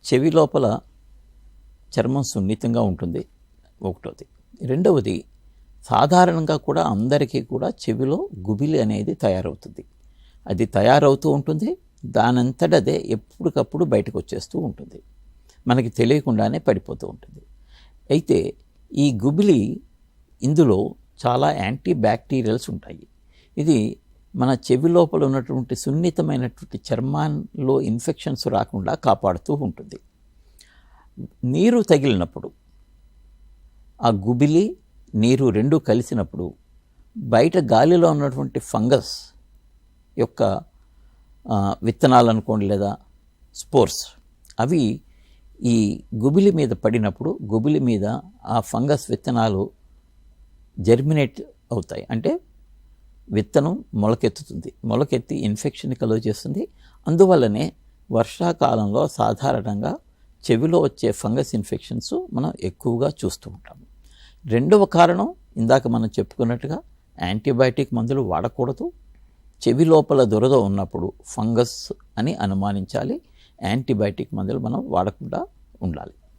చెవి లోపల చర్మం సున్నితంగా ఉంటుంది ఒకటోది. రెండవది, సాధారణంగా కూడా అందరికీ కూడా చెవిలో గుబిలి అనేది తయారవుతుంది. అది తయారవుతూ ఉంటుంది, దానంతటదే ఎప్పటికప్పుడు బయటకు వచ్చేస్తూ ఉంటుంది, మనకి తెలియకుండానే పడిపోతూ ఉంటుంది. అయితే ఈ గుబిలి, ఇందులో చాలా యాంటీ బ్యాక్టీరియల్స్ ఉంటాయి. ఇది మన చెవి లోపల ఉన్నటువంటి సున్నితమైనటువంటి చర్మంలో ఇన్ఫెక్షన్స్ రాకుండా కాపాడుతూ ఉంటుంది. నీరు తగిలినప్పుడు, ఆ గుబిలి నీరు రెండు కలిసినప్పుడు బయట గాలిలో ఉన్నటువంటి ఫంగస్ యొక్క విత్తనాలు అనుకోండి, లేదా స్పోర్స్, అవి ఈ గుబిలి మీద పడినప్పుడు గుబిలి మీద ఆ ఫంగస్ విత్తనాలు జర్మినేట్ అవుతాయి. అంటే విత్తనం మొలకెత్తుతుంది, మొలకెత్తి ఇన్ఫెక్షన్ కలుగజేస్తుంది. అందువల్లనే వర్షాకాలంలో సాధారణంగా చెవిలో వచ్చే ఫంగస్ ఇన్ఫెక్షన్స్ మనం ఎక్కువగా చూస్తూ ఉంటాము. రెండవ కారణం, ఇందాక మనం చెప్పుకున్నట్టుగా యాంటీబయాటిక్ మందులు వాడకూడదు. చెవి లోపల దురద ఉన్నప్పుడు ఫంగస్ అని అనుమానించాలి. యాంటీబయాటిక్ మందులు మనం వాడకుండా ఉండాలి.